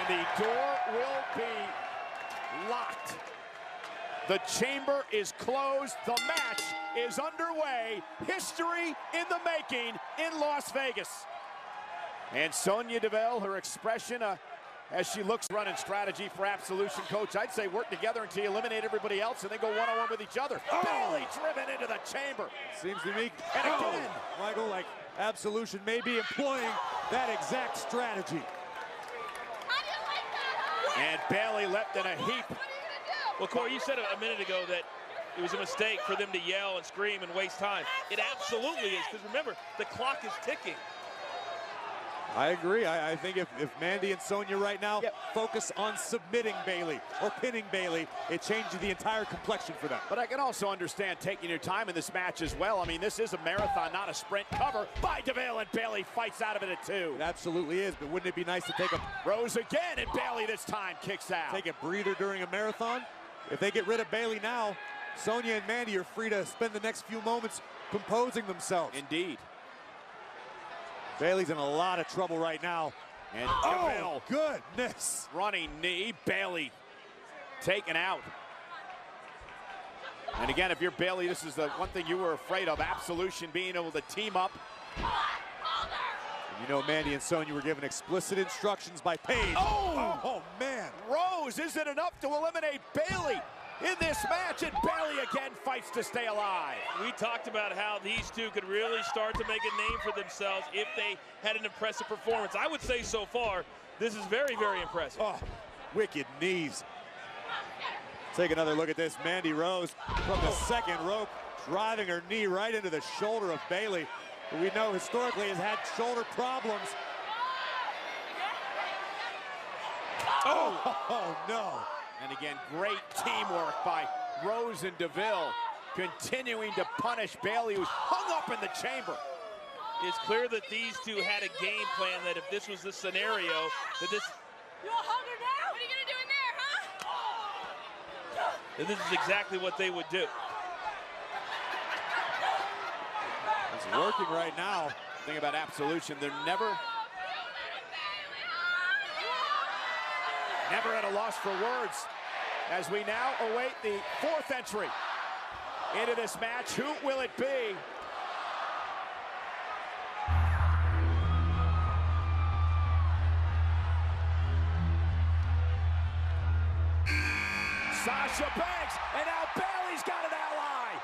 the door will be locked. The chamber is closed. The match is underway. History in the making in Las Vegas. And Sonya Deville, her expression as she looks running strategy for Absolution, coach. I'd say work together until you eliminate everybody else and then go one-on-one with each other. Oh. Bayley driven into the chamber. Seems to me, and again, Michael, like Absolution may be employing that exact strategy. And Bayley left in a heap. Well, Corey, you said a minute ago that it was a mistake for them to yell and scream and waste time. It absolutely is, because remember, the clock is ticking. I agree. I think if Mandy and Sonya right now focus on submitting Bayley or pinning Bayley, it changes the entire complexion for them. But I can also understand taking your time in this match as well. I mean, this is a marathon, not a sprint. Cover by Deville, and Bayley fights out of it at 2. It absolutely is, but wouldn't it be nice to take a... Rose again, and Bayley this time kicks out. Take a breather during a marathon. If they get rid of Bayley now, Sonya and Mandy are free to spend the next few moments composing themselves. Indeed. Bayley's in a lot of trouble right now. And oh, goodness. Running knee, Bayley taken out. And again, if you're Bayley, this is the one thing you were afraid of, Absolution being able to team up. And you know, Mandy and Sonya were given explicit instructions by Paige. Oh, man. Rose isn't enough to eliminate Bayley in this match, and Bayley again fights to stay alive. We talked about how these two could really start to make a name for themselves if they had an impressive performance. I would say so far, this is very, very impressive. Oh, wicked knees. Take another look at this. Mandy Rose from the second rope, driving her knee right into the shoulder of Bayley, who we know historically has had shoulder problems. Oh, no. And again, great teamwork by Rose and Deville, continuing to punish Bayley, who's hung up in the chamber. It's clear that these two had a game plan, that if this was the scenario, that this... You want to hug her now? What are you going to do in there, huh? That this is exactly what they would do. It's working right now. Think about Absolution, they're never at a loss for words, as we now await the 4th entry into this match. Who will it be? Sasha Banks, and now Bayley's got an ally.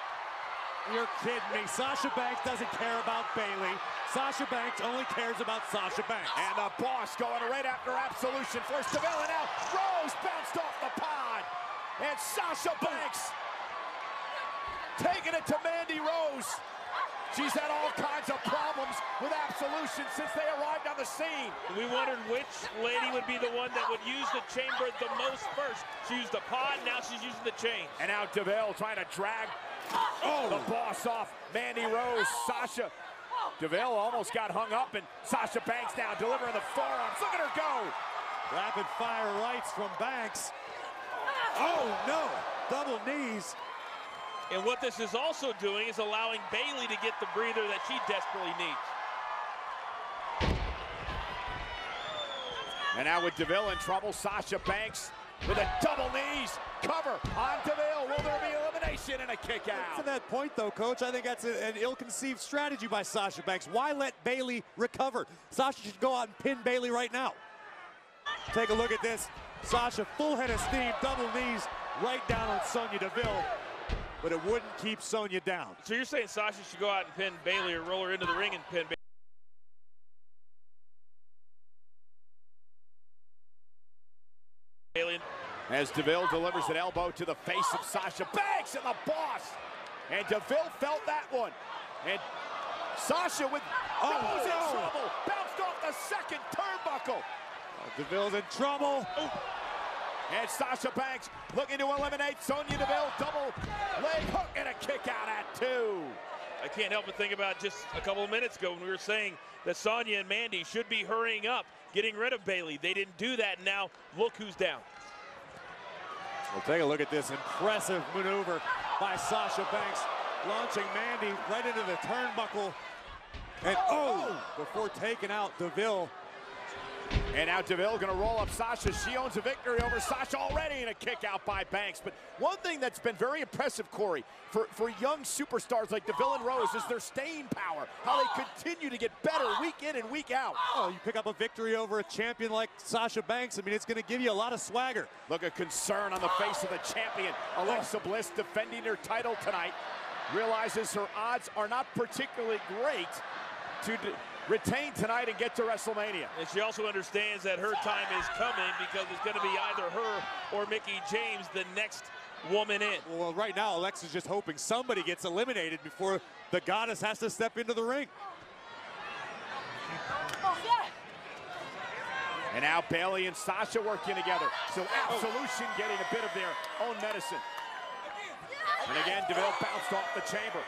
You're kidding me. Sasha Banks doesn't care about Bayley. Sasha Banks only cares about Sasha Banks. And the boss going right after Absolution. First Deville, and now Rose bounced off the pod. And Sasha Banks taking it to Mandy Rose. She's had all kinds of problems with Absolution since they arrived on the scene. We wondered which lady would be the one that would use the chamber the most first. She used the pod, now she's using the chain. And now Deville trying to drag the boss off Mandy Rose. Sasha Deville almost got hung up, and Sasha Banks now delivering the forearms. Look at her go. Rapid fire rights from Banks. Oh no, double knees. And what this is also doing is allowing Bayley to get the breather that she desperately needs. And now with Deville in trouble, Sasha Banks with a double knees. Cover on Deville. Will there be elimination and a kick out? To that point, though, Coach, I think that's an ill-conceived strategy by Sasha Banks. Why let Bayley recover? Sasha should go out and pin Bayley right now. Take a look at this. Sasha, full head of steam, double knees, right down on Sonya Deville. But it wouldn't keep Sonya down. So you're saying Sasha should go out and pin Bayley or roll her into the ring and pin Bayley? As Deville delivers an elbow to the face of Sasha Banks and the boss. And Deville felt that one. And Sasha with in trouble. Bounced off the second turnbuckle. Deville's in trouble. And Sasha Banks looking to eliminate Sonya Deville. Double leg hook and a kick out at 2. I can't help but think about just a couple of minutes ago when we were saying that Sonya and Mandy should be hurrying up, getting rid of Bayley. They didn't do that, and now look who's down. Well, take a look at this impressive maneuver by Sasha Banks, launching Mandy right into the turnbuckle. And before taking out Deville, And now DeVille gonna roll up Sasha. She owns a victory over Sasha already, and a kick out by Banks. But one thing that's been very impressive, Corey, for young superstars like DeVille and Rose is their staying power. How they continue to get better week in and week out. Oh, you pick up a victory over a champion like Sasha Banks. I mean, it's gonna give you a lot of swagger. Look at concern on the face of the champion. Alexa Bliss defending her title tonight. Realizes her odds are not particularly great to retain tonight and get to WrestleMania. And she also understands that her time is coming because it's going to be either her or Mickie James, the next woman in. Well, right now, Alexa's just hoping somebody gets eliminated before the goddess has to step into the ring. And now Bayley and Sasha working together. So Absolution getting a bit of their own medicine. And again, DeVille bounced off the chamber.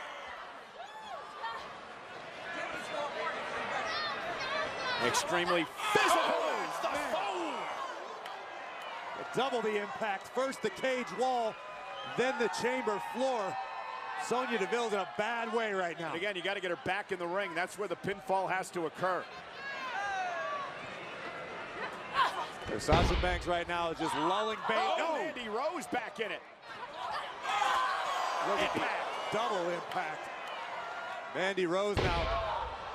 Extremely physical. Oh, the phone. Double the impact. First the cage wall, then the chamber floor. Sonya Deville's in a bad way right now. And again, you got to get her back in the ring. That's where the pinfall has to occur. Sasha Banks right now is just lulling Bayley. Oh, Mandy Rose back in it. Look at the double impact. Mandy Rose now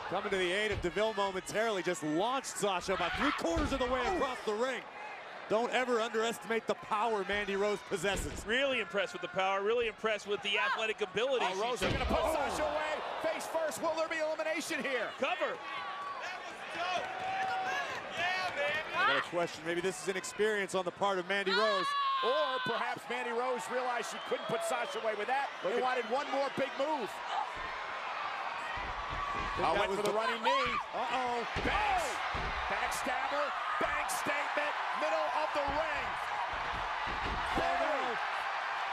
coming to the aid of DeVille momentarily. Just launched Sasha about 3/4 of the way across the ring. Don't ever underestimate the power Mandy Rose possesses. Really impressed with the power, really impressed with the athletic ability. Rose is going to put Sasha away. Face first. Will there be elimination here? Cover. I got a question. Maybe this is an experience on the part of Mandy Rose. Or perhaps Mandy Rose realized she couldn't put Sasha away with that. They wanted one more big move. Went for the running knee. Uh-oh. Banks. Backstabber. Banks statement. Middle of the ring.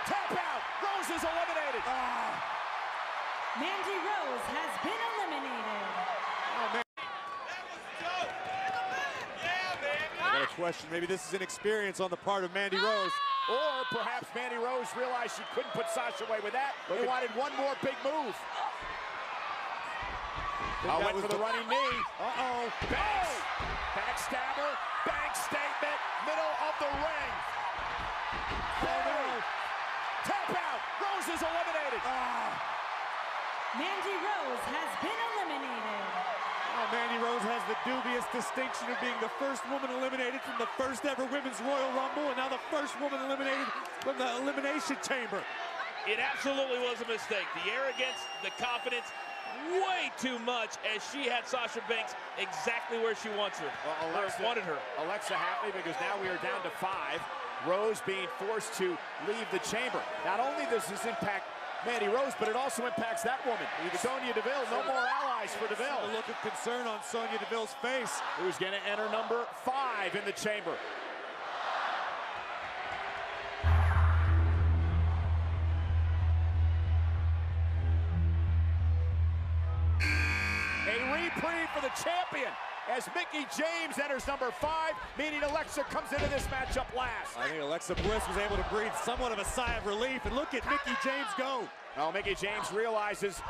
Tap out. Rose is eliminated. Mandy Rose has been eliminated. Oh, man. I got a question. Maybe this is an experience on the part of Mandy Rose. Or perhaps Mandy Rose realized she couldn't put Sasha away with that. They wanted one more big move. Went for the running knee. Uh-oh. Banks. Backstabber. Banks statement. Middle of the ring. Tap out. Rose is eliminated. Mandy Rose has been eliminated. Oh, Mandy Rose has the dubious distinction of being the first woman eliminated from the first ever Women's Royal Rumble, and now the first woman eliminated from the Elimination Chamber. It absolutely was a mistake. The arrogance, the confidence, way too much, as she had Sasha Banks exactly where she wants her. Well, wanted her. Alexa happy because now we are down to 5. Rose being forced to leave the chamber. Not only does this impact Mandy Rose, but it also impacts that woman. Sonya Deville, no more allies for Deville. A look of concern on Sonya Deville's face. Who's going to enter number 5 in the chamber. A reprieve for the champion as Mickie James enters number 5, meaning Alexa comes into this matchup last. I think Alexa Bliss was able to breathe somewhat of a sigh of relief, and look at Mickie James go. Oh, Mickie James realizes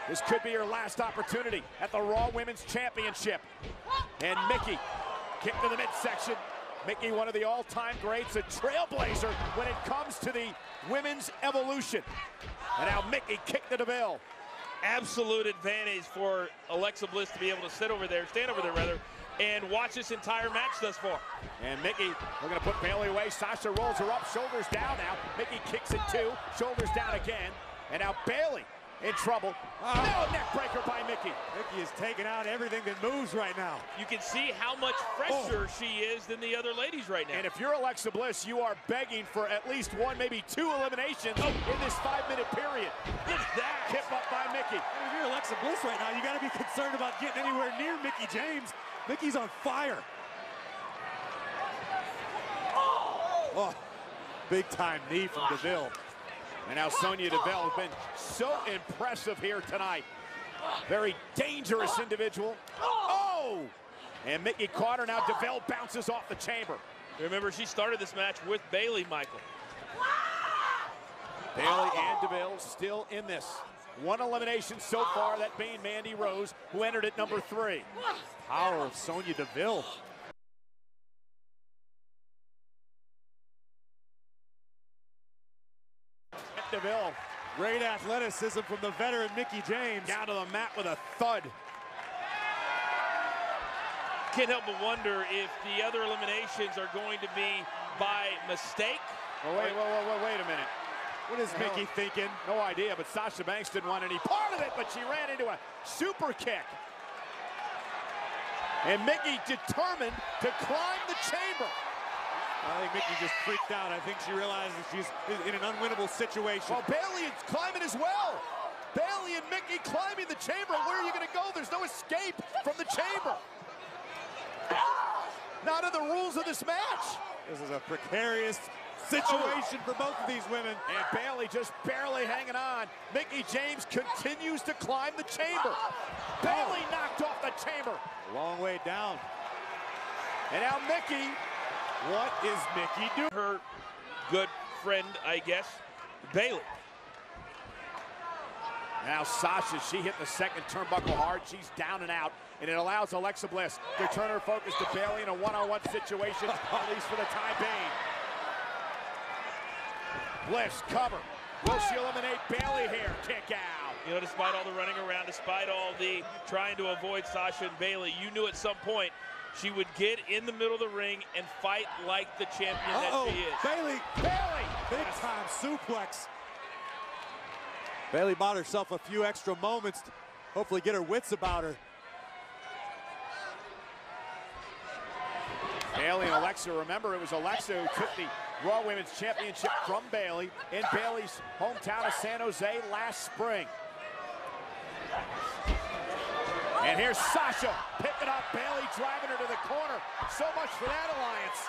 this could be her last opportunity at the Raw Women's Championship. And Mickie kicked to the midsection. Mickie, one of the all-time greats, a trailblazer when it comes to the women's evolution. And now Mickie kicked to DeVille. Absolute advantage for Alexa Bliss to be able to stand over there, and watch this entire match thus far. And Mickie, we're going to put Bayley away. Sasha rolls her up, shoulders down now. Mickie kicks it too, shoulders down again. And now Bayley in trouble. No, neck breaker by Mickie. Mickie is taking out everything that moves right now. You can see how much fresher she is than the other ladies right now. And if you're Alexa Bliss, you are begging for at least 1, maybe 2 eliminations in this 5-minute period. Look at that. Hip up by Mickie. If you're Alexa Bliss right now, you got to be concerned about getting anywhere near Mickie James. Mickey's on fire. Oh, big time knee from DeVille. And now Sonya Deville has been so impressive here tonight. Very dangerous individual. Oh! And Mickie caught her. Now DeVille bounces off the chamber. Remember, she started this match with Bayley, Michael. Bayley and DeVille still in this. 1 elimination so far, that being Mandy Rose, who entered at number 3. Power of Sonya Deville. DeVille. Great athleticism from the veteran Mickie James. Down to the mat with a thud. Can't help but wonder if the other eliminations are going to be by mistake. Oh, wait a minute. What is Mickie thinking? No idea, but Sasha Banks didn't want any part of it, but she ran into a super kick. And Mickie determined to climb the chamber. I think Mickie just freaked out. I think she realizes she's in an unwinnable situation. Well, Bayley is climbing as well. Bayley and Mickie climbing the chamber. Where are you going to go? There's no escape from the chamber. Not in the rules of this match. This is a precarious situation for both of these women. And Bayley just barely hanging on. Mickie James continues to climb the chamber. Bayley knocked off the chamber. A long way down. And now Mickie. What is Mickie doing? Her good friend, I guess, Bayley. Now Sasha, she hit the second turnbuckle hard. She's down and out. And it allows Alexa Bliss to turn her focus to Bayley in a one-on-one situation, at least for the time being. Bliss, cover. Will she eliminate Bayley here? Kick out. You know, despite all the running around, despite all the trying to avoid Sasha and Bayley, you knew at some point she would get in the middle of the ring and fight like the champion that she is. Bayley! Big time suplex. Bayley bought herself a few extra moments to hopefully get her wits about her. Bayley and Alexa, remember it was Alexa who took the Raw Women's Championship from Bayley in Bayley's hometown of San Jose last spring. And here's Sasha picking up Bayley, driving her to the corner. So much for that alliance.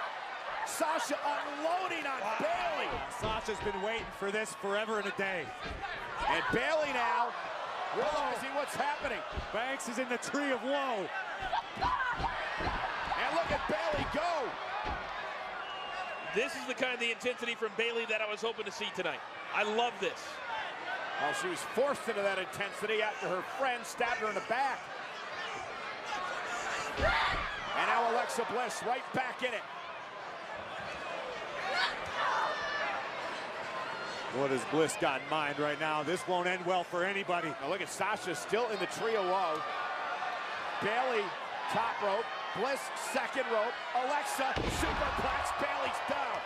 Sasha unloading on Bayley. Sasha's been waiting for this forever and a day. And Bayley now realizing what's happening. Banks is in the tree of woe. And look at Bayley go. This is the kind of the intensity from Bayley that I was hoping to see tonight. I love this. Well, she was forced into that intensity after her friend stabbed her in the back. And now Alexa Bliss right back in it. What has Bliss got in mind right now? This won't end well for anybody. Now look at Sasha still in the tree of woe. Bayley top rope. Bliss second rope. Alexa superplex. Bayley's down.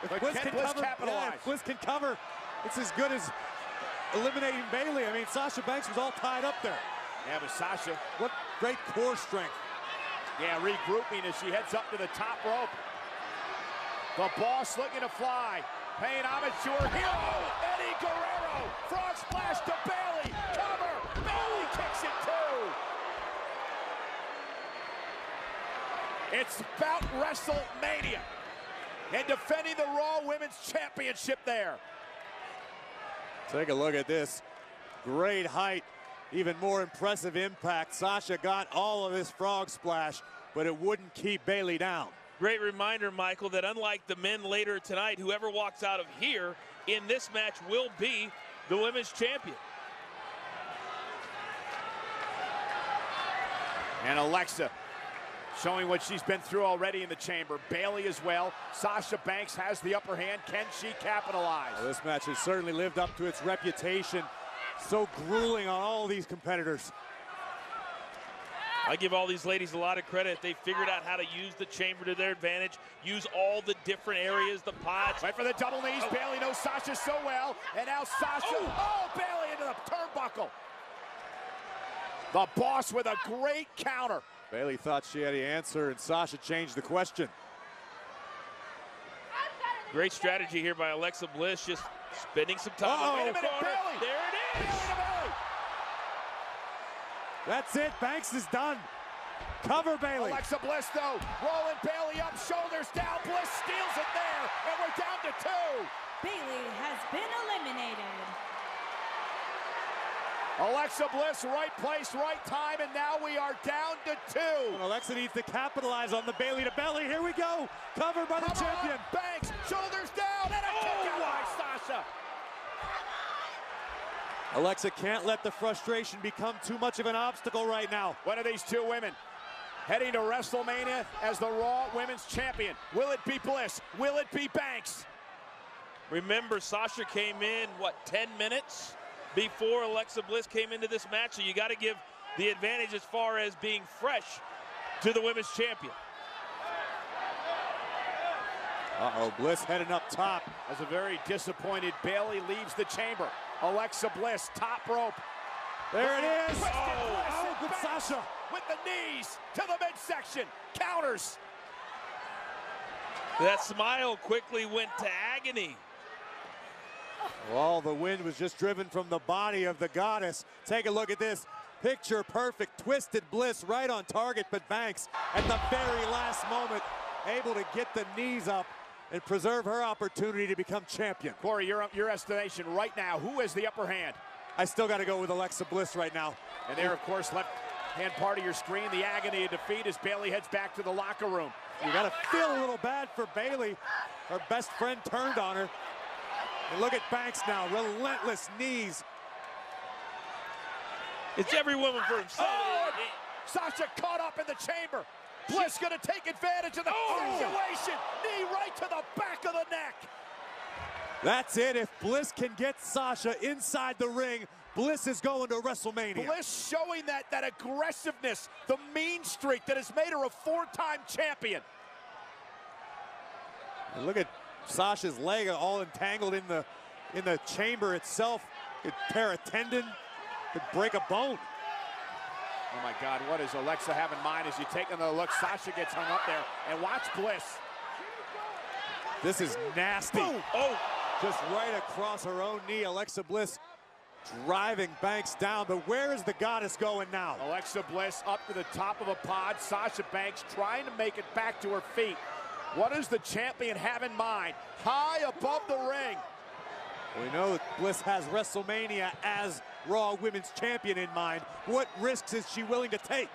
But Bliss can can Bliss cover, capitalize? if Bliss can cover, it's as good as eliminating Bayley. I mean, Sasha Banks was all tied up there. Yeah, but Sasha, what great core strength. yeah, regrouping as she heads up to the top rope. The boss looking to fly. Paying homage to her hero, Eddie Guerrero. Frog splash to Bayley. Cover. Bayley kicks it too. It's about WrestleMania. And defending the Raw Women's Championship there. Take a look at this. Great height, even more impressive impact. Sasha got all of this frog splash, but it wouldn't keep Bayley down. Great reminder, Michael, that unlike the men later tonight, whoever walks out of here in this match will be the women's champion. And Alexa showing what she's been through already in the chamber. Bayley as well. Sasha Banks has the upper hand. Can she capitalize? Well, this match has certainly lived up to its reputation. So grueling on all of these competitors. I give all these ladies a lot of credit. They figured out how to use the chamber to their advantage, use all the different areas, the pods. Wait for the double knees. Bayley knows Sasha so well. And now Sasha, Bayley into the turnbuckle. The boss with a great counter. Bayley thought she had the answer, and Sasha changed the question. Great strategy here by Alexa Bliss, just spending some time. Wait a minute, Bayley. There it is. Bayley. That's it, Banks is done. Cover Bayley. Alexa Bliss though, rolling Bayley up, shoulders down. Bliss steals it there, and we're down to 2. Bayley has been eliminated. Alexa Bliss, right place, right time, and now we are down to 2. And Alexa needs to capitalize on the Bayley to belly. Here we go. Covered by the champion. Banks, shoulders down, and a kick out by Sasha. Alexa can't let the frustration become too much of an obstacle right now. One of these two women heading to WrestleMania as the Raw Women's Champion. Will it be Bliss? Will it be Banks? Remember, Sasha came in, what, 10 minutes before Alexa Bliss came into this match, so you got to give the advantage as far as being fresh to the women's champion. Uh-oh, Bliss heading up top. As a very disappointed Bayley leaves the chamber. Alexa Bliss, top rope. There it is. Oh, good Sasha. With the knees to the midsection. Counters. That smile quickly went to agony. Well, the wind was just driven from the body of the goddess. Take a look at this. Picture perfect, twisted Bliss right on target, but Banks at the very last moment able to get the knees up and preserve her opportunity to become champion. Corey, your estimation right now, who has the upper hand? I still got to go with Alexa Bliss right now. And there, of course, left-hand part of your screen, the agony of defeat as Bayley heads back to the locker room. You got to feel a little bad for Bayley. Her best friend turned on her. And look at Banks now, relentless knees. It's every woman for himself. Oh, Sasha caught up in the chamber. Bliss gonna take advantage of the situation. Knee right to the back of the neck. That's it. If Bliss can get Sasha inside the ring, Bliss is going to WrestleMania. Bliss showing that aggressiveness, the mean streak that has made her a 4-time champion. And look at Sasha's leg all entangled in the chamber itself. Could tear a tendon, could break a bone. Oh my God, what does Alexa have in mind as you take another look? Sasha gets hung up there, and watch Bliss. This is nasty. Boom. Oh, just right across her own knee. Alexa Bliss driving Banks down, but where is the goddess going now? Alexa Bliss up to the top of a pod. Sasha Banks trying to make it back to her feet. What does the champion have in mind? High above the ring. We know that Bliss has WrestleMania as Raw Women's Champion in mind. What risks is she willing to take?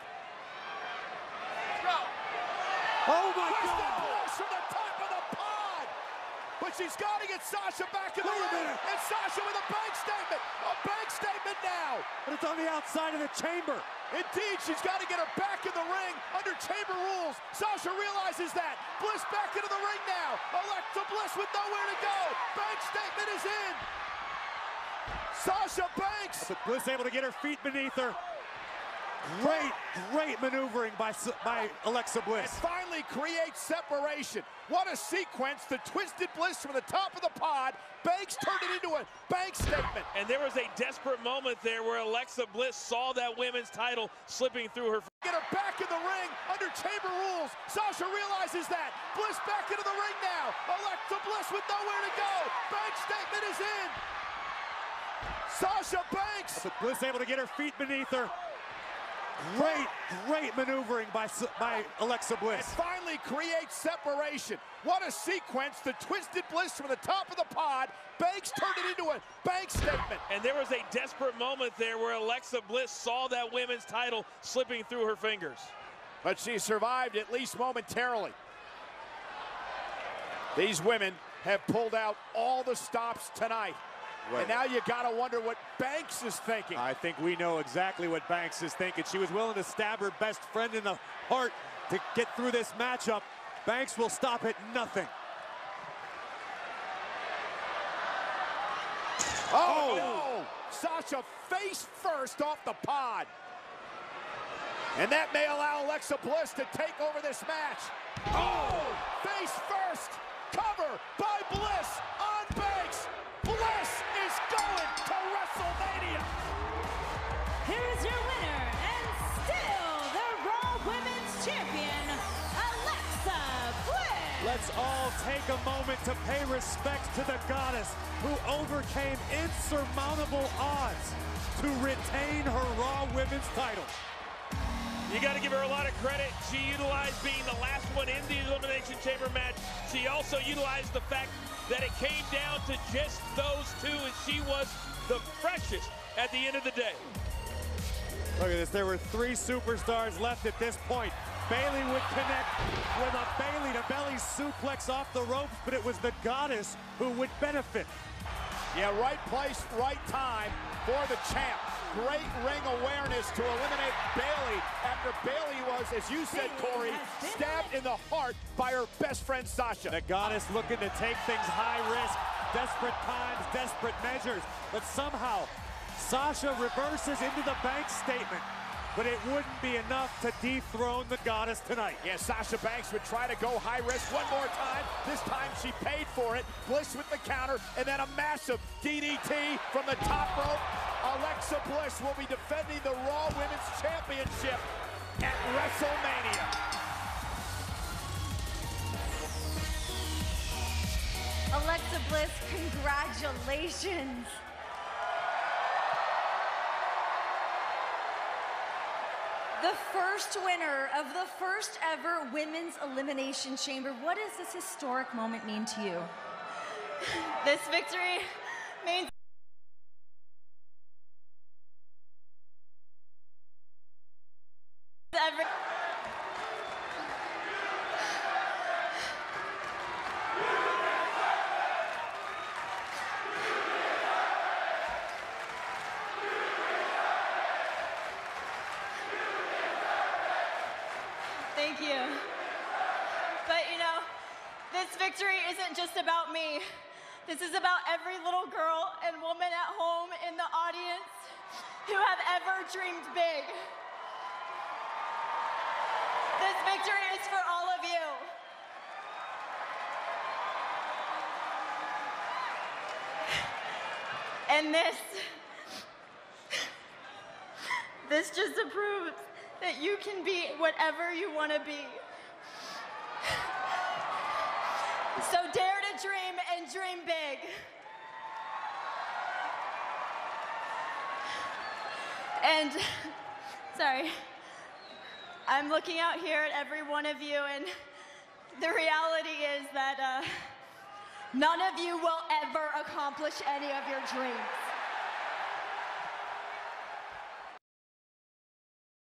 Oh my God! Bliss from the top of the pod! But she's got to get Sasha back in the ring. And Sasha with a bank statement. A bank statement now. But it's on the outside of the chamber. Indeed, she's got to get her back in the ring under chamber rules. Sasha realizes that. Bliss back into the ring now. Alexa Bliss with nowhere to go. Bank statement is in. Sasha Banks. But Bliss able to get her feet beneath her. Great maneuvering by Alexa Bliss. And finally creates separation. What a sequence. The twisted Bliss from the top of the pod. Banks turned it into a bank statement. And there was a desperate moment there where Alexa Bliss saw that women's title slipping through her. Get her back in the ring under chamber rules. Sasha realizes that. Bliss back into the ring now. Alexa Bliss with nowhere to go. Bank statement is in. Sasha Banks. But Bliss able to get her feet beneath her. Great maneuvering by Alexa Bliss. And finally creates separation. What a sequence. The twisted Bliss from the top of the pod. Banks turned it into a bank statement. And there was a desperate moment there where Alexa Bliss saw that women's title slipping through her fingers. But she survived at least momentarily. These women have pulled out all the stops tonight. Right. And now you gotta wonder what Banks is thinking. I think we know exactly what Banks is thinking. She was willing to stab her best friend in the heart to get through this matchup. Banks will stop at nothing. Oh, no! Sasha face first off the pod. And that may allow Alexa Bliss to take over this match. Oh! Face first! Cover by Bliss on Banks! Bliss is going to WrestleMania! Here is your winner and still the Raw Women's Champion, Alexa Bliss. Let's all take a moment to pay respect to the goddess who overcame insurmountable odds to retain her Raw Women's title. You got to give her a lot of credit. She utilized being the last one in the Elimination Chamber match. She also utilized the fact that it came down to just those two, and she was the freshest at the end of the day. Look at this. There were 3 superstars left at this point. Bayley would connect with a Bayley to belly suplex off the ropes, but it was the goddess who would benefit. Yeah, right place, right time for the champ. Great ring awareness to eliminate Bayley after Bayley was, as you said, Corey, stabbed in the heart by her best friend, Sasha. The goddess looking to take things high risk, desperate times, desperate measures, but somehow Sasha reverses into the bank statement. But it wouldn't be enough to dethrone the goddess tonight. Yeah, Sasha Banks would try to go high risk one more time. This time she paid for it. Bliss with the counter, and then a massive DDT from the top rope. Alexa Bliss will be defending the Raw Women's Championship at WrestleMania. Alexa Bliss, congratulations. The first winner of the first ever Women's Elimination Chamber. What does this historic moment mean to you? This victory means every. Thank you. But you know, this victory isn't just about me. This is about every little girl and woman at home in the audience who have ever dreamed big. This victory is for all of you. And this just proves that you can be whatever you want to be. So dare to dream and dream big. And, sorry, I'm looking out here at every one of you, and the reality is that none of you will ever accomplish any of your dreams.